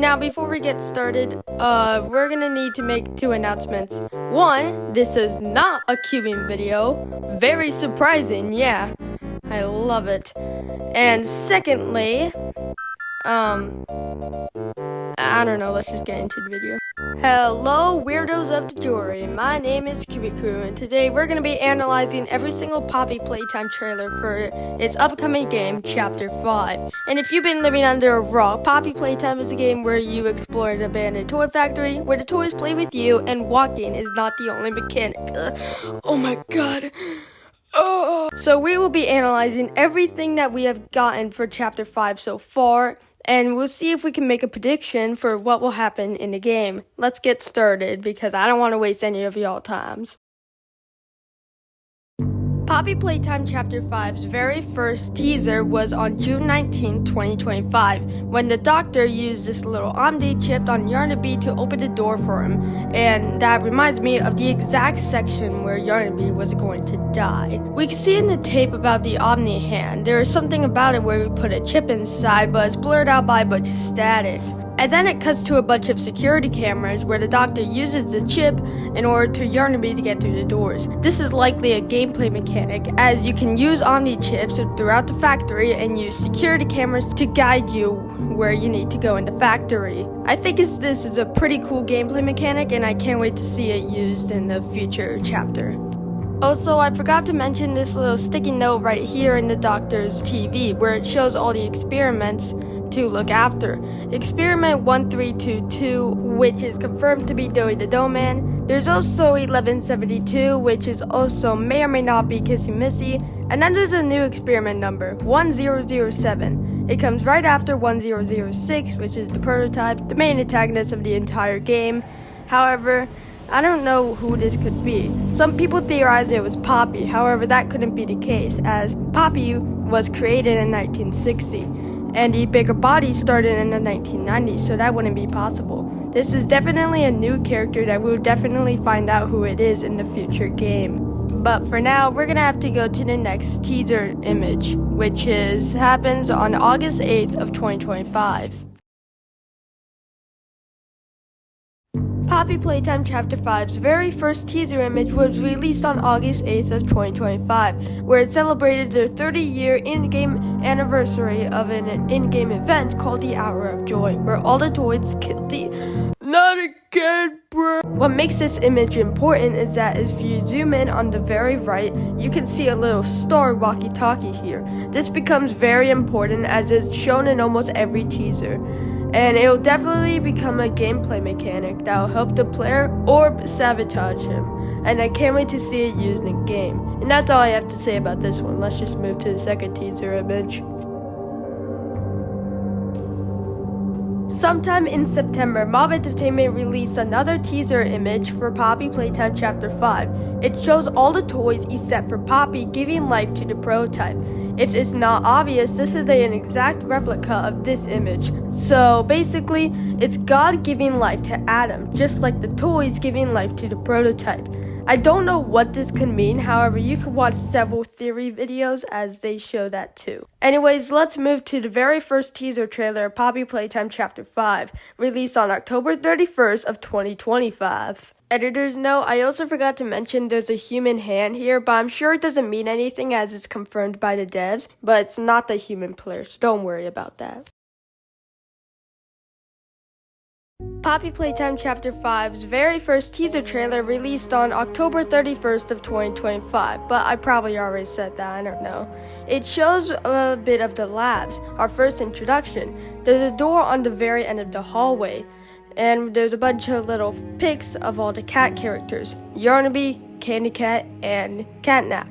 Now, before we get started, we're gonna need to make 2 announcements. One, this is not a cubing video. Very surprising, yeah. I love it. And secondly, I don't know, let's just get into the video. Hello, weirdos of the jewelry. My name is Cubickrew, and today we're going to be analyzing every single Poppy Playtime trailer for its upcoming game, Chapter 5. And if you've been living under a rock, Poppy Playtime is a game where you explore an abandoned toy factory, where the toys play with you, and walking is not the only mechanic. Oh my god. Oh. So we will be analyzing everything that we have gotten for Chapter 5 so far, and we'll see if we can make a prediction for what will happen in the game. Let's get started, because I don't want to waste any of y'all times. Poppy Playtime Chapter 5's very first teaser was on June 19, 2025, when the doctor used this little Omni chip on Yarnaby to open the door for him, and that reminds me of the exact section where Yarnaby was going to die. We can see in the tape about the Omni hand, there is something about it where we put a chip inside, but it's blurred out by a bunch of static. And then it cuts to a bunch of security cameras where the doctor uses the chip in order to Yarnaby to get through the doors. This is likely a gameplay mechanic, as you can use Omni chips throughout the factory and use security cameras to guide you where you need to go in the factory. I think this is a pretty cool gameplay mechanic, and I can't wait to see it used in the future chapter. Also, I forgot to mention this little sticky note right here in the doctor's TV, where it shows all the experiments to look after. Experiment 1322, which is confirmed to be Doughy the Dough Man. There's also 1172, which is also may or may not be Kissy Missy. And then there's a new experiment number, 1007. It comes right after 1006, which is the prototype, the main antagonist of the entire game. However, I don't know who this could be. Some people theorize it was Poppy, however that couldn't be the case, as Poppy was created in 1960. And the bigger body started in the 1990s, so that wouldn't be possible. This is definitely a new character that we'll definitely find out who it is in the future game. But for now, we're gonna have to go to the next teaser image, which happens on August 8th of 2025. Poppy Playtime Chapter 5's very first teaser image was released on August 8th of 2025, where it celebrated their 30-year in-game anniversary of an in-game event called the Hour of Joy, where all the toys killed the... Not again, bro! What makes this image important is that if you zoom in on the very right, you can see a little star walkie-talkie here. This becomes very important as it's shown in almost every teaser. And it'll definitely become a gameplay mechanic that'll help the player or sabotage him. And I can't wait to see it used in game. And that's all I have to say about this one. Let's just move to the second teaser image. Sometime in September, Mob Entertainment released another teaser image for Poppy Playtime Chapter 5. It shows all the toys except for Poppy giving life to the prototype. If it's not obvious, this is an exact replica of this image. So basically, it's God giving life to Adam, just like the toys giving life to the prototype. I don't know what this could mean, however, you can watch several theory videos as they show that too. Anyways, let's move to the very first teaser trailer of Poppy Playtime Chapter 5, released on October 31st of 2025. Editor's note, I also forgot to mention there's a human hand here, but I'm sure it doesn't mean anything as it's confirmed by the devs, but it's not the human player, so don't worry about that. Poppy Playtime Chapter 5's very first teaser trailer released on October 31st of 2025, but I probably already said that, I don't know. It shows a bit of the labs, our first introduction. There's a door on the very end of the hallway, and there's a bunch of little pics of all the cat characters, Yarnaby, Candy Cat, and CatNap.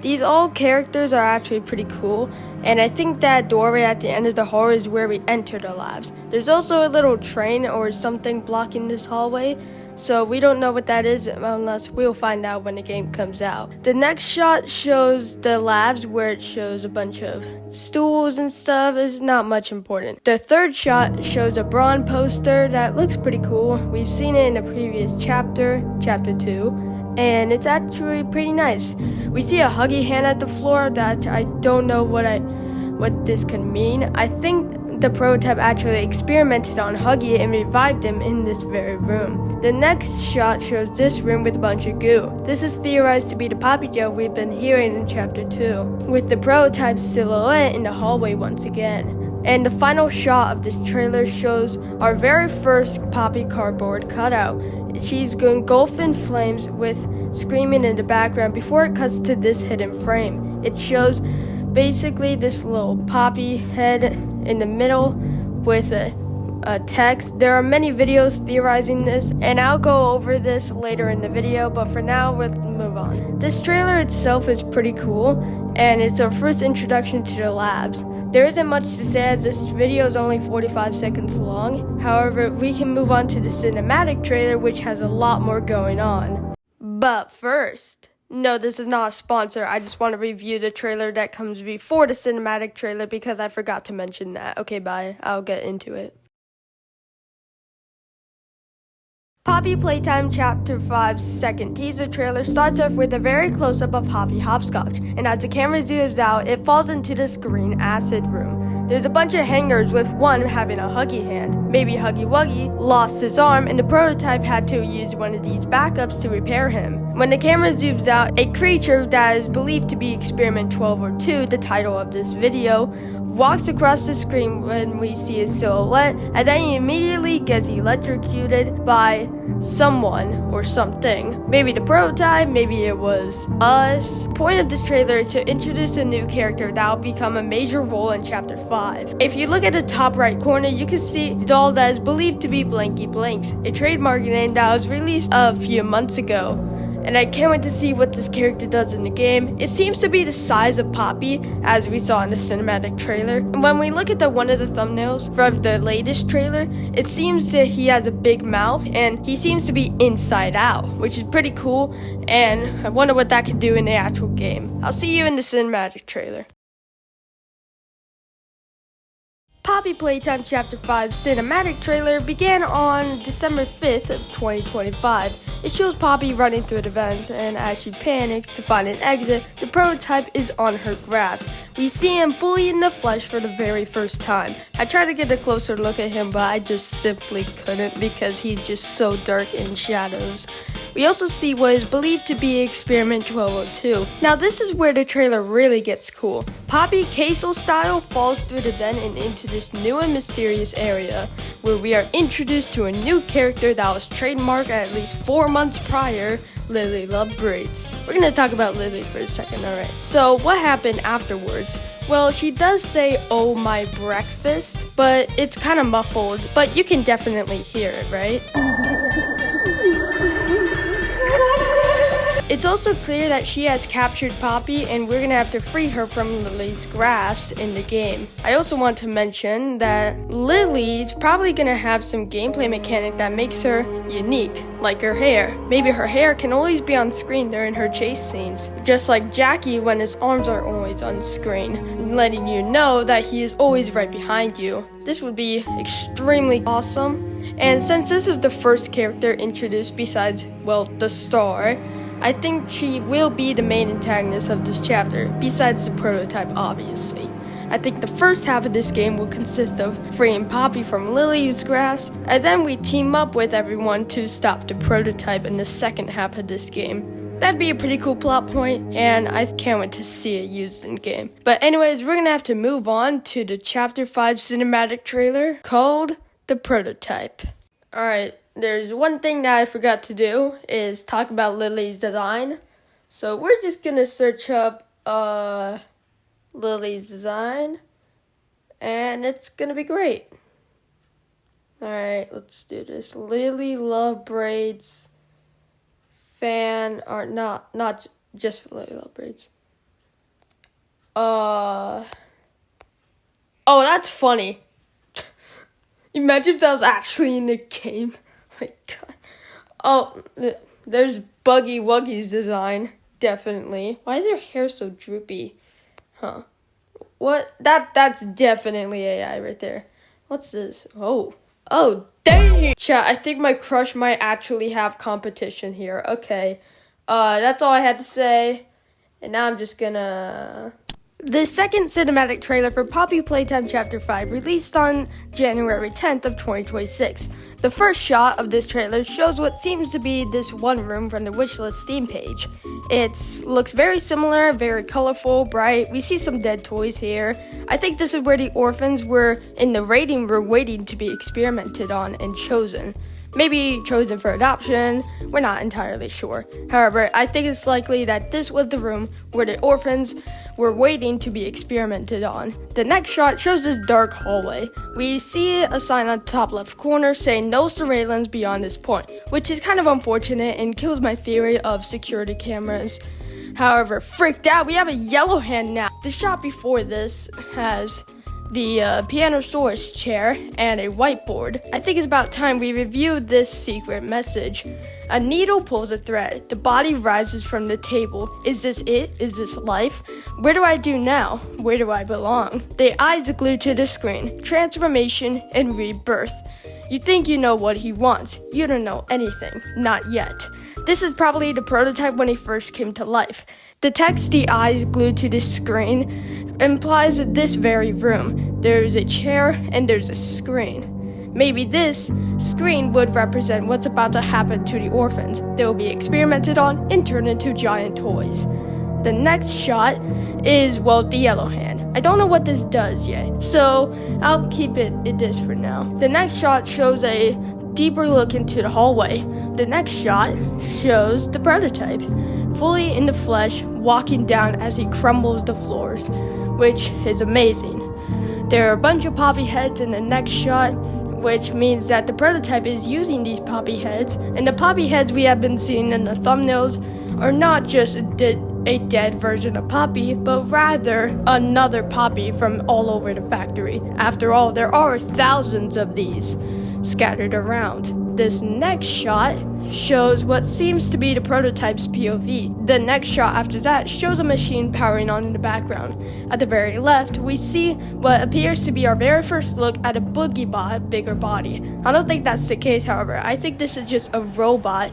These all characters are actually pretty cool, and I think that doorway at the end of the hallway is where we enter the labs. There's also a little train or something blocking this hallway, so we don't know what that is unless we'll find out when the game comes out. The next shot shows the labs where it shows a bunch of stools and stuff. Is not much important. The third shot shows a Braun poster that looks pretty cool. We've seen it in a previous chapter, Chapter 2. And it's actually pretty nice. We see a huggy hand at the floor that I don't know what this can mean. I think think the prototype actually experimented on Huggy and revived him in this very room. The next shot shows this room with a bunch of goo. This is theorized to be the Poppy jail we've been hearing in Chapter 2, with the prototype's silhouette in the hallway once again. And the final shot of this trailer shows our very first Poppy cardboard cutout. She's engulfed in flames with screaming in the background before it cuts to this hidden frame. It shows basically this little Poppy head in the middle with a text. There are many videos theorizing this, and I'll go over this later in the video, but for now we'll move on. This trailer itself is pretty cool, and it's our first introduction to the labs. There isn't much to say as this video is only 45 seconds long. However, we can move on to the cinematic trailer, which has a lot more going on. But first, no, this is not a sponsor. I just want to review the trailer that comes before the cinematic trailer because I forgot to mention that. Okay, bye. I'll get into it. Poppy Playtime Chapter 5's second teaser trailer starts off with a very close-up of Poppy Hopscotch, and as the camera zooms out, it falls into this green acid room. There's a bunch of hangers with one having a Huggy hand. Maybe Huggy Wuggy lost his arm and the prototype had to use one of these backups to repair him. When the camera zooms out, a creature that is believed to be Experiment 12 or 2, the title of this video, walks across the screen when we see his silhouette, and then he immediately gets electrocuted by someone or something. Maybe the prototype, maybe it was us. The point of this trailer is to introduce a new character that will become a major role in Chapter 5. If you look at the top right corner, you can see a doll that is believed to be Blanky Blanks, a trademark name that was released a few months ago. And I can't wait to see what this character does in the game. It seems to be the size of Poppy, as we saw in the cinematic trailer. And when we look at one of the thumbnails from the latest trailer, it seems that he has a big mouth, and he seems to be inside out, which is pretty cool, and I wonder what that could do in the actual game. I'll see you in the cinematic trailer. Poppy Playtime Chapter 5 cinematic trailer began on December 5th of 2025. It shows Poppy running through the vents, and as she panics to find an exit, the prototype is on her grasp. We see him fully in the flesh for the very first time. I tried to get a closer look at him, but I just simply couldn't because he's just so dark in shadows. We also see what is believed to be Experiment 1202. Now this is where the trailer really gets cool. Poppy Castle style falls through the vent and into this new and mysterious area, where we are introduced to a new character that was trademarked at least 4 months prior, Lily Love Braids. We're gonna talk about Lily for a second, alright. So what happened afterwards? Well, she does say, "Oh my breakfast," but it's kind of muffled, but you can definitely hear it, right? It's also clear that she has captured Poppy, and we're gonna have to free her from Lily's grasp in the game. I also want to mention that Lily's probably gonna have some gameplay mechanic that makes her unique, like her hair. Maybe her hair can always be on screen during her chase scenes, just like Jackie when his arms are always on screen, letting you know that he is always right behind you. This would be extremely awesome, and since this is the first character introduced besides, well, the star, I think she will be the main antagonist of this chapter, besides the prototype obviously. I think the first half of this game will consist of freeing Poppy from Lily's grasp, and then we team up with everyone to stop the prototype in the second half of this game. That'd be a pretty cool plot point, and I can't wait to see it used in game. But anyways, we're gonna have to move on to the Chapter 5 cinematic trailer called The Prototype. Alright. There's one thing that I forgot to do is talk about Lily's design. So we're just gonna search up Lily's design, and it's gonna be great. Alright, let's do this. Lily Love Braids fan art, not just for Lily Love Braids. Oh, that's funny. Imagine if that was actually in the game. My God. Oh, there's Buggy Wuggy's design, definitely. Why is her hair so droopy? Huh. What? That's definitely AI right there. What's this? Oh, dang! Chat, I think my crush might actually have competition here. Okay. That's all I had to say. And now I'm just gonna The second cinematic trailer for Poppy Playtime Chapter 5 released on January 10th of 2026. The first shot of this trailer shows what seems to be this one room from the wishlist Steam page. It looks very similar, very colorful, bright. We see some dead toys here. I think this is where the orphans were in the rating room waiting to be experimented on and chosen. Maybe chosen for adoption, we're not entirely sure. However, I think it's likely that this was the room where the orphans were waiting to be experimented on. The next shot shows this dark hallway. We see a sign on the top left corner saying no surveillance beyond this point, which is kind of unfortunate and kills my theory of security cameras. However, freaked out, we have a yellow hand now. The shot before this has the Pianosaurus chair and a whiteboard. I think it's about time we review this secret message. A needle pulls a thread. The body rises from the table. Is this it? Is this life? Where do I do now? Where do I belong? The eyes glued to the screen. Transformation and rebirth. You think you know what he wants. You don't know anything. Not yet. This is probably the prototype when he first came to life. The text, the eyes glued to the screen, implies this very room. There's a chair and there's a screen. Maybe this screen would represent what's about to happen to the orphans. They will be experimented on and turned into giant toys. The next shot is, well, the yellow hand. I don't know what this does yet, so I'll keep it this for now. The next shot shows a deeper look into the hallway. The next shot shows the prototype, fully in the flesh, walking down as he crumbles the floors, which is amazing. There are a bunch of poppy heads in the next shot, which means that the prototype is using these poppy heads, and the poppy heads we have been seeing in the thumbnails are not just a dead version of Poppy, but rather another Poppy from all over the factory. After all, there are thousands of these scattered around. This next shot shows what seems to be the prototype's POV. The next shot after that shows a machine powering on in the background. At the very left, we see what appears to be our very first look at a Boogie Bot bigger body. I don't think that's the case, however. I think this is just a robot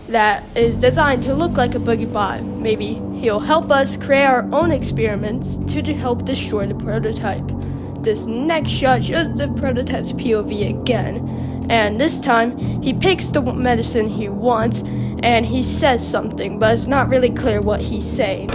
that is designed to look like a Boogie Bot. Maybe he'll help us create our own experiments to help destroy the prototype. This next shot shows the prototype's POV again, and this time he picks the medicine he wants and he says something, but it's not really clear what he's saying.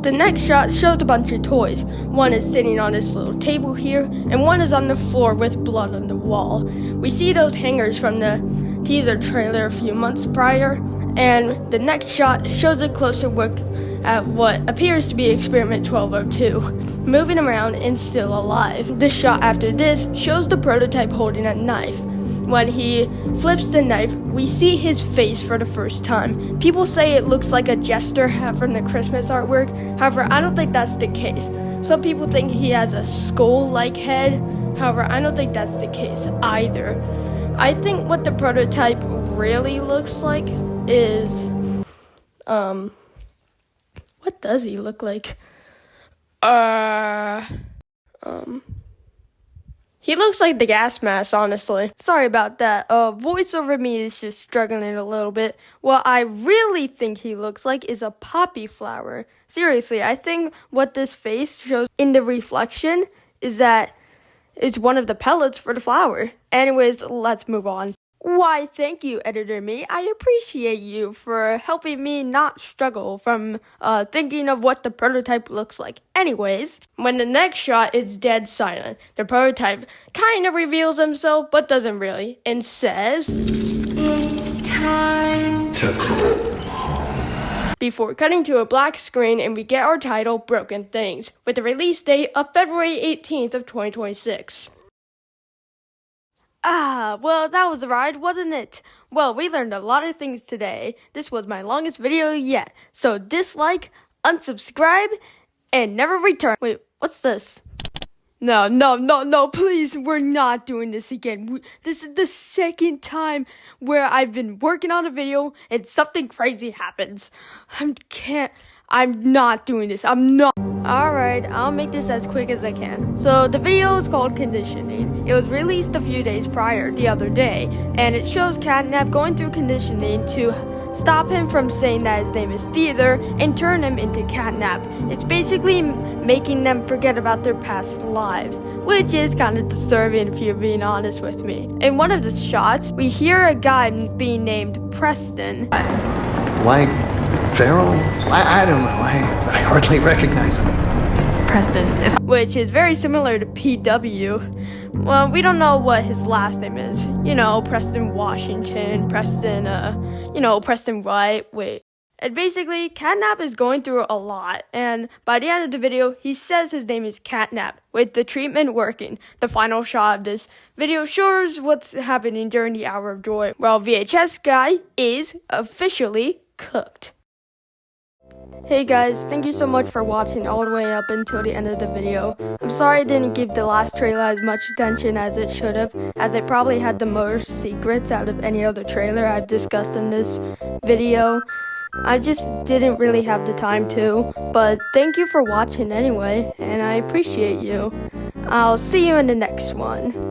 The next shot shows a bunch of toys. One is sitting on this little table here, and one is on the floor with blood on the wall. We see those hangers from the teaser trailer a few months prior, and the next shot shows a closer look at what appears to be Experiment 1202, moving around and still alive. The shot after this shows the prototype holding a knife. When he flips the knife, we see his face for the first time. People say it looks like a jester hat from the Christmas artwork. However, I don't think that's the case. Some people think he has a skull-like head. However, I don't think that's the case either. I think what the prototype really looks like is, what does he look like? He looks like the gas mask, honestly. Sorry about that. Voice over me is just struggling a little bit. What I really think he looks like is a poppy flower. Seriously, I think what this face shows in the reflection is that it's one of the pellets for the flower. Anyways, let's move on. Why, thank you, Editor Me. I appreciate you for helping me not struggle from thinking of what the prototype looks like. Anyways, when the next shot is dead silent, the prototype kind of reveals himself, but doesn't really, and says, "It's time to go home," before cutting to a black screen, and we get our title, Broken Things, with the release date of February 18th of 2026. Well, that was a ride, wasn't it? Well, we learned a lot of things today. This was my longest video yet. So dislike, unsubscribe, and never return. Wait, what's this? No, please, we're not doing this again. This is the second time where I've been working on a video and something crazy happens. I'm not doing this. Alright, I'll make this as quick as I can. So the video is called Conditioning. It was released a few days prior, the other day, and it shows CatNap going through conditioning to stop him from saying that his name is Theodore, and turn him into CatNap. It's basically making them forget about their past lives, which is kind of disturbing if you're being honest with me. In one of the shots, we hear a guy being named Preston. Like Farrell? I don't know. I hardly recognize him. Preston. Which is very similar to PW. Well, we don't know what his last name is. You know, Preston Washington, Preston, Preston White, wait. And basically, CatNap is going through a lot, and by the end of the video, he says his name is CatNap, with the treatment working. The final shot of this video shows what's happening during the hour of joy, while VHS guy is officially cooked. Hey guys, thank you so much for watching all the way up until the end of the video. I'm sorry I didn't give the last trailer as much attention as it should have, as it probably had the most secrets out of any other trailer I've discussed in this video. I just didn't really have the time to, but thank you for watching anyway, and I appreciate you. I'll see you in the next one.